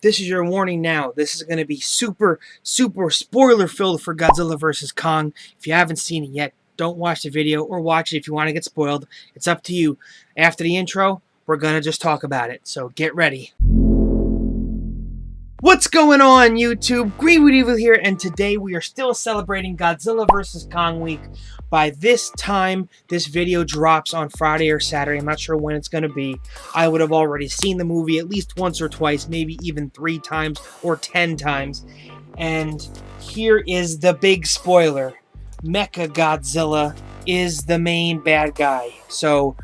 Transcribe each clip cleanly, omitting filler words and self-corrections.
this is your warning now. This is going to be super spoiler filled for Godzilla vs. Kong. If you haven't seen it yet, don't watch the video or watch it if you want to get spoiled. It's up to you. After the intro, we're going to just talk about it. So get ready. What's going on, YouTube? GreenWitEVIL here, and today we are still celebrating Godzilla vs. Kong week. By this time, this video drops on Friday or Saturday. I'm not sure when it's going to be. I would have already seen the movie at least once or twice, maybe even 3 times or 10 times. And here is the big spoiler. MechaGodzilla is the main bad guy. So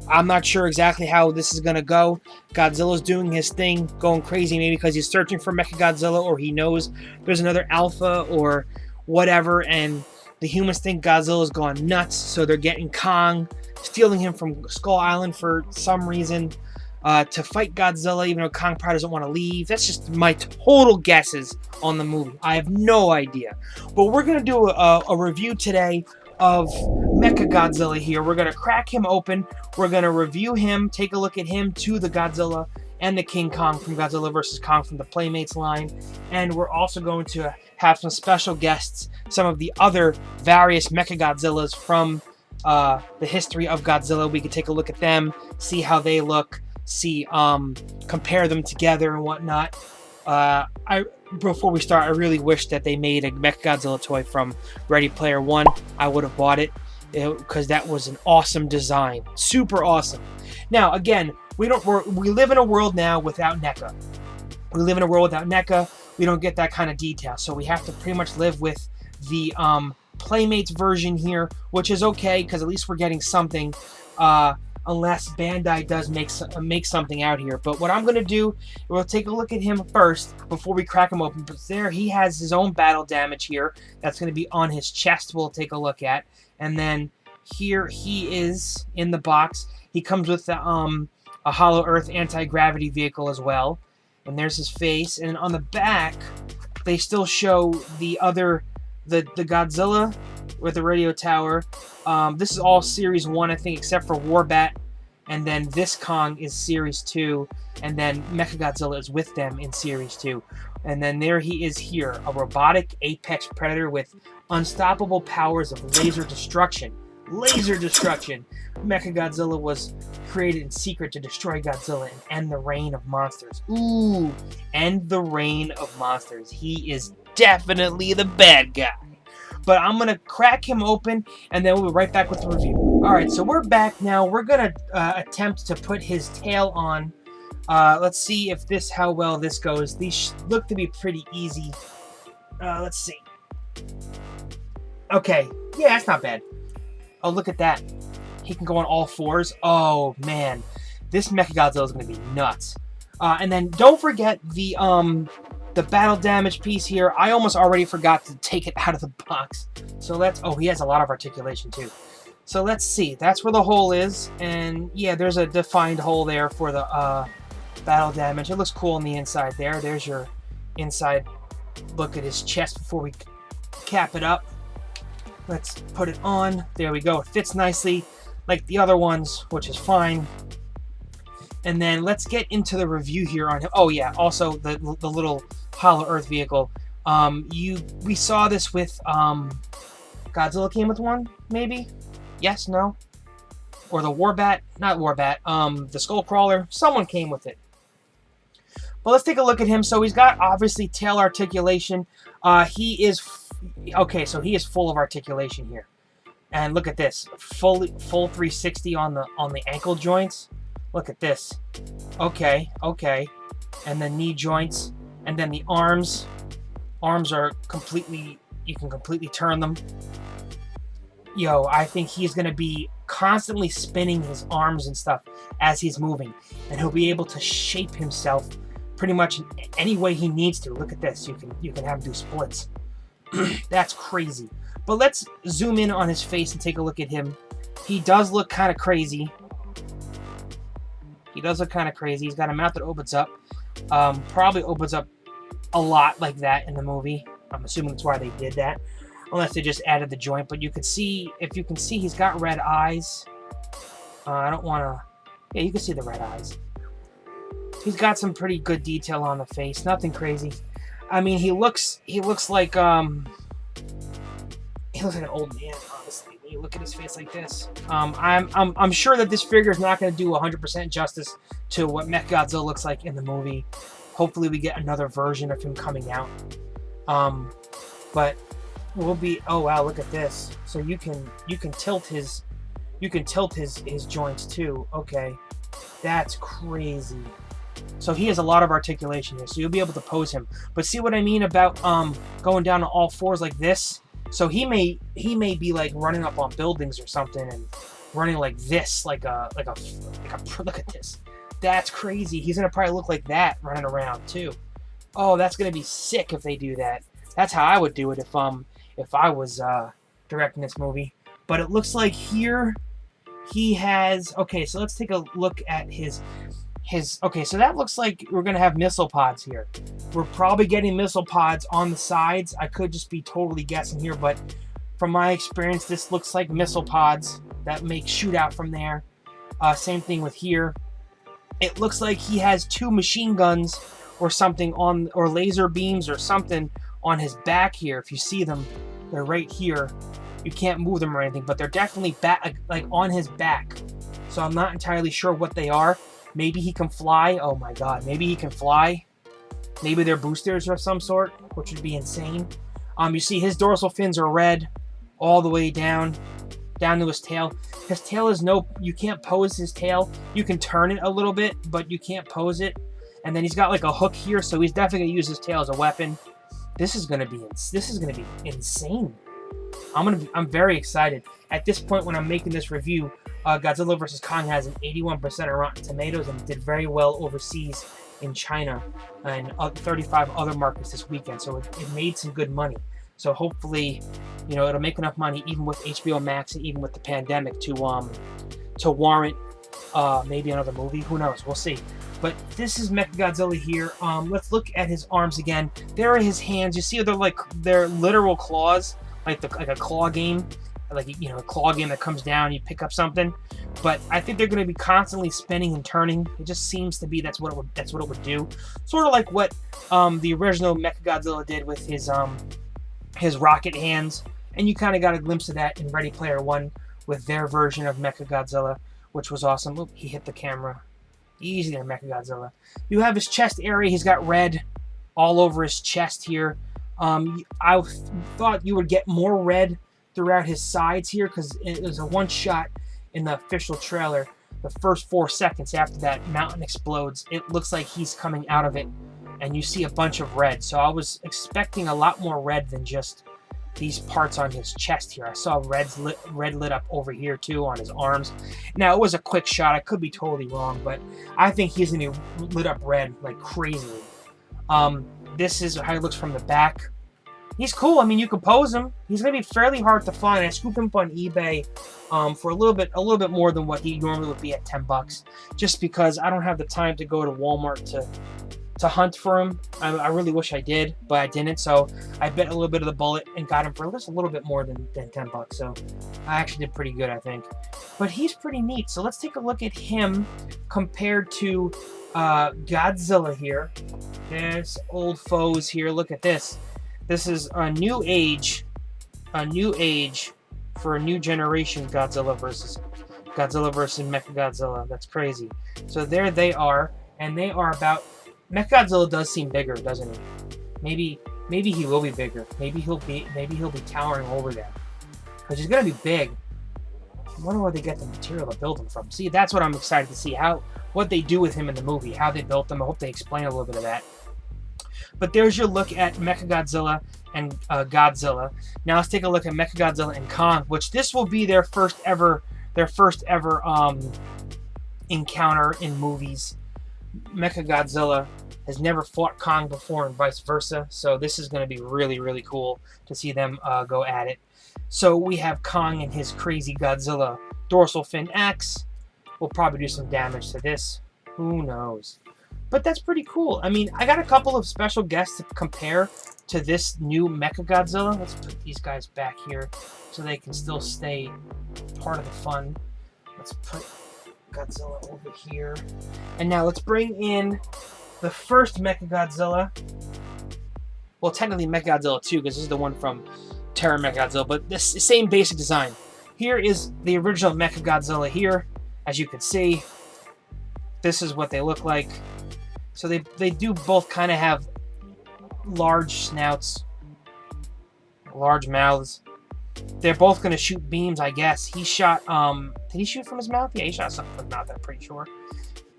I'm not sure exactly how this is going to go. Godzilla's doing his thing, going crazy, maybe because he's searching for MechaGodzilla, or he knows there's another alpha or whatever, and the humans think Godzilla's gone nuts, so they're getting Kong, stealing him from Skull Island for some reason to fight Godzilla, even though Kong probably doesn't want to leave. That's just my total guesses on the movie. I have no idea. But we're going to do a review today of MechaGodzilla here. We're going to crack him open. We're going to review him, take a look at him, to the Godzilla and the King Kong from Godzilla vs. Kong from the Playmates line. And we're also going to have some special guests, some of the other various MechaGodzillas from the history of Godzilla. We could take a look at them, see how they look, see, compare them together and whatnot. Before we start, I really wish that they made a MechaGodzilla toy from Ready Player One. I would have bought it because that was an awesome design, super awesome. Now, again, we live in a world now without NECA. We live in a world without NECA. We don't get that kind of detail, so we have to pretty much live with the Playmates version here, which is okay because at least we're getting something. Unless Bandai does make something out here. But what I'm going to do, we'll take a look at him first before we crack him open. But there, he has his own battle damage here. That's going to be on his chest we'll take a look at. And then here he is in the box. He comes with a Hollow Earth anti-gravity vehicle as well. And there's his face. And on the back, they still show the Godzilla with the radio tower. This is all Series 1, I think, except for Warbat. And then this Kong is Series 2. And then MechaGodzilla is with them in Series 2. And then there he is here, a robotic apex predator with unstoppable powers of laser destruction. Laser destruction! MechaGodzilla was created in secret to destroy Godzilla and end the reign of monsters. Ooh! End the reign of monsters. He is definitely the bad guy. But I'm going to crack him open, and then we'll be right back with the review. Alright, so we're back now. We're going to attempt to put his tail on. Let's see how well this goes. These look to be pretty easy. Let's see. Okay. Yeah, that's not bad. Oh, look at that. He can go on all 4s. Oh, man. This MechaGodzilla is going to be nuts. And then don't forget the battle damage piece here. I almost already forgot to take it out of the box. So oh, he has a lot of articulation too. So let's see. That's where the hole is. And yeah, there's a defined hole there for the battle damage. It looks cool on the inside there. There's your inside look at his chest before we cap it up. Let's put it on. There we go. It fits nicely like the other ones, which is fine. And then let's get into the review here on him. Oh yeah, also the little Hollow Earth vehicle. We saw this with Godzilla came with one, maybe? Yes, no? Or the Warbat, not Warbat, the Skullcrawler, someone came with it. But let's take a look at him. So he's got obviously tail articulation. He is he is full of articulation here. And look at this. Full 360 on the ankle joints. Look at this. Okay. And the knee joints. And then the arms. Arms are completely... You can completely turn them. Yo, I think he's going to be constantly spinning his arms and stuff as he's moving. And he'll be able to shape himself pretty much in any way he needs to. Look at this. You can have him do splits. That's crazy. But let's zoom in on his face and take a look at him. He does look kind of crazy. He's got a mouth that opens up. Probably opens up a lot like that in the movie. I'm assuming that's why they did that. Unless they just added the joint. But you could see, if you can see, he's got red eyes. I don't want to... Yeah, you can see the red eyes. He's got some pretty good detail on the face. Nothing crazy. I mean, he looks like an old man, honestly. When you look at his face like this, I'm sure that this figure is not going to do 100% justice to what MechaGodzilla looks like in the movie. Hopefully, we get another version of him coming out. But we'll be. Oh wow, look at this. So you can tilt his joints too. Okay, that's crazy. So he has a lot of articulation here, so you'll be able to pose him. But see what I mean about going down to all fours like this? So he may be like running up on buildings or something and running like this, like a look at this. That's crazy. He's gonna probably look like that running around too. Oh, that's gonna be sick if they do that. That's how I would do it if I was directing this movie. But it looks like here he has. Okay, so let's take a look at his. Okay, so that looks like we're gonna have missile pods here. We're probably getting missile pods on the sides. I could just be totally guessing here, but from my experience, this looks like missile pods that make shoot out from there. Same thing with here. It looks like he has 2 machine guns or something on, or laser beams or something on his back here. If you see them, they're right here. You can't move them or anything, but they're definitely back, like on his back. So I'm not entirely sure what they are. Maybe he can fly. Oh my god, maybe he can fly. Maybe they're boosters of some sort, which would be insane. You see his dorsal fins are red all the way down to his tail. His tail is you can't pose his tail. You can turn it a little bit, but you can't pose it. And then he's got like a hook here, so he's definitely gonna use his tail as a weapon. This is gonna be insane. I'm very excited. At this point, when I'm making this review, Godzilla vs. Kong has an 81% on Rotten Tomatoes and did very well overseas in China and 35 other markets this weekend. So it made some good money. So hopefully, you know, it'll make enough money even with HBO Max and even with the pandemic to warrant maybe another movie. Who knows? We'll see. But this is MechaGodzilla here. Let's look at his arms again. There are his hands. You see they're literal claws, like a claw game. Like, you know, a claw game that comes down, you pick up something. But I think they're going to be constantly spinning and turning. It just seems to be that's what it would do. Sort of like what the original MechaGodzilla did with his rocket hands. And you kind of got a glimpse of that in Ready Player One with their version of MechaGodzilla, which was awesome. Oop, he hit the camera. Easy there, MechaGodzilla. You have his chest area. He's got red all over his chest here. I thought you would get more red throughout his sides here because it was a one shot in the official trailer. The first 4 seconds after that mountain explodes, it looks like he's coming out of it and you see a bunch of red. So I was expecting a lot more red than just these parts on his chest here. I saw red lit up over here too on his arms. Now it was a quick shot. I could be totally wrong, but I think he's gonna be lit up red like crazily. This is how he looks from the back. He's cool. I mean, you can pose him. He's gonna be fairly hard to find. I scooped him up on eBay for a little bit more than what he normally would be at $10, just because I don't have the time to go to Walmart to hunt for him. I really wish I did, but I didn't. So I bet a little bit of the bullet and got him for just a little bit more than $10. So I actually did pretty good, I think. But he's pretty neat. So let's take a look at him compared to Godzilla here. There's old foes here. Look at this. This is a new age for a new generation Godzilla versus MechaGodzilla. That's crazy. So there they are, and they are about. MechaGodzilla does seem bigger, doesn't he? Maybe he will be bigger. Maybe he'll be towering over them, because he's gonna be big. I wonder where they get the material to build him from. See, that's what I'm excited to see, what they do with him in the movie, how they built him. I hope they explain a little bit of that. But there's your look at MechaGodzilla and Godzilla. Now let's take a look at MechaGodzilla and Kong, which this will be their first ever encounter in movies. MechaGodzilla has never fought Kong before and vice versa, so this is going to be really, really cool to see them go at it. So we have Kong and his crazy Godzilla dorsal fin axe. We'll probably do some damage to this. Who knows? But that's pretty cool. I mean, I got a couple of special guests to compare to this new MechaGodzilla. Let's put these guys back here so they can still stay part of the fun. Let's put Godzilla over here. And now let's bring in the first MechaGodzilla. Well, technically MechaGodzilla 2, because this is the one from Terra MechaGodzilla, but this same basic design. Here is the original MechaGodzilla here. As you can see, this is what they look like. So they do both kind of have large snouts, large mouths. They're both going to shoot beams, I guess. He shot, did he shoot from his mouth? Yeah, he shot something from his mouth, I'm pretty sure.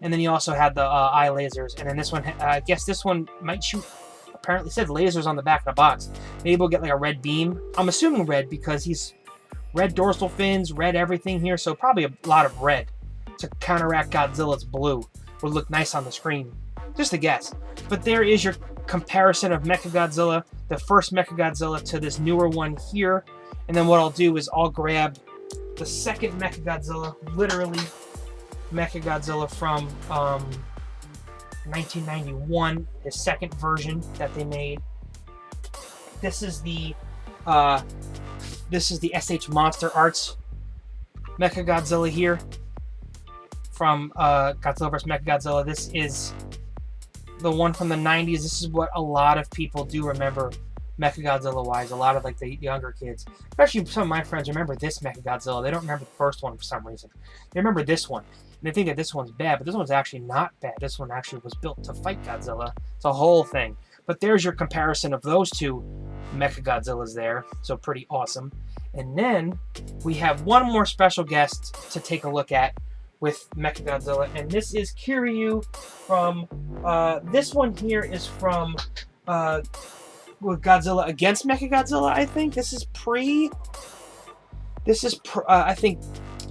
And then he also had the eye lasers. And then this one, I guess this one might shoot, apparently it said lasers on the back of the box. Maybe we'll get like a red beam. I'm assuming red because he's red dorsal fins, red everything here. So probably a lot of red to counteract Godzilla's blue. Would look nice on the screen. Just a guess. But there is your comparison of MechaGodzilla, the first MechaGodzilla, to this newer one here. And then what I'll do is I'll grab the second MechaGodzilla, literally MechaGodzilla from 1991, the second version that they made. This is the SH Monster Arts MechaGodzilla here from Godzilla vs. MechaGodzilla. This is the one from the 90s. This is what a lot of people do remember MechaGodzilla wise. A lot of like the younger kids, especially some of my friends, remember this MechaGodzilla. They don't remember the first one for some reason. They remember this one. And they think that this one's bad, but this one's actually not bad. This one actually was built to fight Godzilla. It's a whole thing. But there's your comparison of those two MechaGodzillas there. So pretty awesome. And then we have one more special guest to take a look at with MechaGodzilla, and this is Kiryu from, this one here is from Godzilla against MechaGodzilla, I think. This is I think,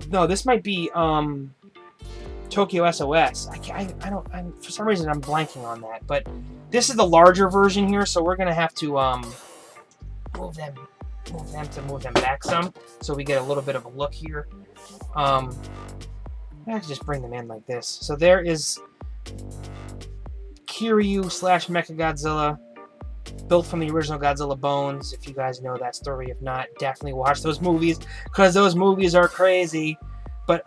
no, this might be Tokyo SOS. For some reason I'm blanking on that, but this is the larger version here, so we're gonna have to move them back some, so we get a little bit of a look here. I can just bring them in like this. So there is Kiryu / MechaGodzilla, built from the original Godzilla bones. If you guys know that story, if not, definitely watch those movies, because those movies are crazy. But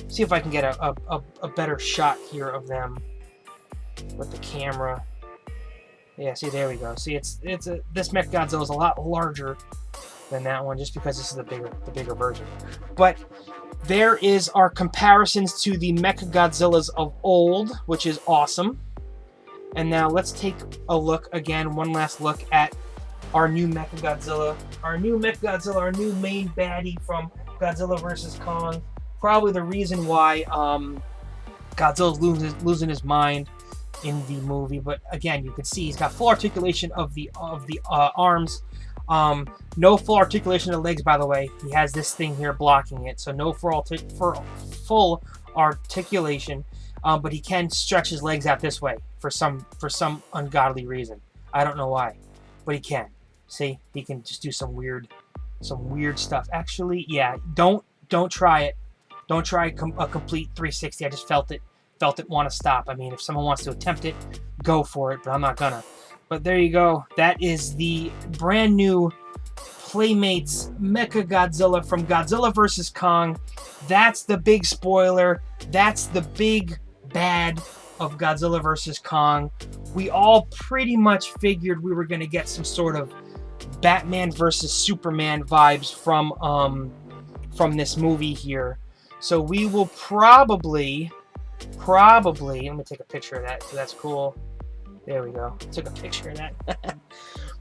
see if I can get a better shot here of them with the camera. Yeah, see, there we go. See, this MechaGodzilla is a lot larger than that one, just because this is the bigger version. But there is our comparisons to the MechaGodzillas of old, which is awesome. And now let's take a look again, one last look at our new MechaGodzilla. Our new MechaGodzilla, our new main baddie from Godzilla vs. Kong. Probably the reason why Godzilla's losing his mind in the movie. But again, you can see he's got full articulation of the arms. No full articulation of the legs, by the way. He has this thing here blocking it, so no full articulation. But he can stretch his legs out this way for some ungodly reason. I don't know why, but he can. See, he can just do some weird stuff. Actually, yeah, don't try it. Don't try a complete 360. I just felt it want to stop. I mean, if someone wants to attempt it, go for it, but I'm not gonna. But there you go. That is the brand new Playmates MechaGodzilla from Godzilla vs. Kong. That's the big spoiler. That's the big bad of Godzilla vs. Kong. We all pretty much figured we were going to get some sort of Batman versus Superman vibes from this movie here. So we will probably, let me take a picture of that, so that's cool. There we go. Took a picture of that.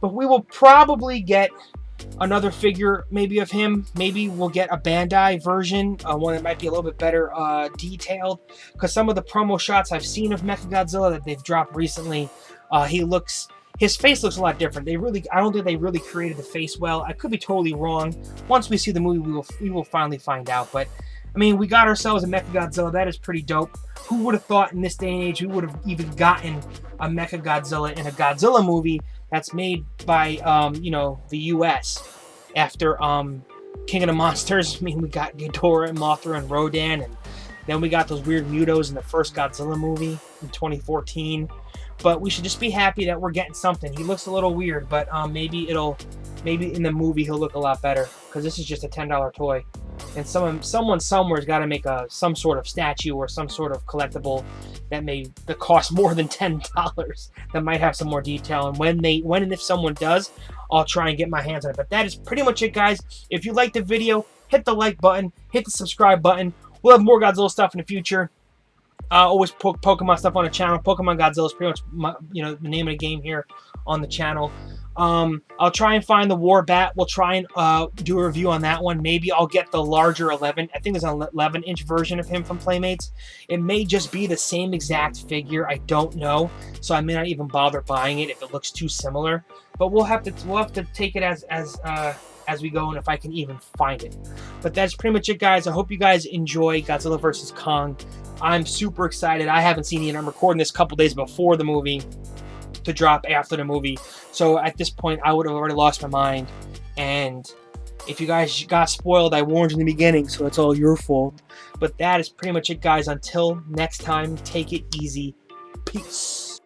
But we will probably get another figure, maybe of him. Maybe we'll get a Bandai version, one that might be a little bit better detailed. Because some of the promo shots I've seen of MechaGodzilla that they've dropped recently, his face looks a lot different. I don't think they really created the face well. I could be totally wrong. Once we see the movie, we will finally find out. But I mean, we got ourselves a MechaGodzilla. That is pretty dope. Who would have thought in this day and age we would have even gotten a MechaGodzilla in a Godzilla movie that's made by, the U.S. after King of the Monsters? I mean, we got Ghidorah and Mothra and Rodan, and then we got those weird Mutos in the first Godzilla movie in 2014. But we should just be happy that we're getting something. He looks a little weird, but maybe in the movie he'll look a lot better, because this is just a $10 toy. And someone somewhere's got to make some sort of statue or some sort of collectible that costs more than $10 that might have some more detail. And when and if someone does, I'll try and get my hands on it. But that is pretty much it, guys. If you liked the video, hit the like button, hit the subscribe button. We'll have more Godzilla stuff in the future. Always Pokemon stuff on the channel. Pokemon Godzilla is pretty much the name of the game here on the channel. I'll try and find the War Bat. We'll try and do a review on that one. Maybe I'll get the larger 11. I think there's an 11-inch version of him from Playmates. It may just be the same exact figure. I don't know, so I may not even bother buying it if it looks too similar. But we'll have to take it as we go, and if I can even find it. But that's pretty much it, guys. I hope you guys enjoy Godzilla vs. Kong. I'm super excited. I haven't seen it yet. I'm recording this a couple days before the movie to drop after the movie. So at this point, I would have already lost my mind. And if you guys got spoiled, I warned you in the beginning, so it's all your fault. But that is pretty much it, guys. Until next time, take it easy. Peace.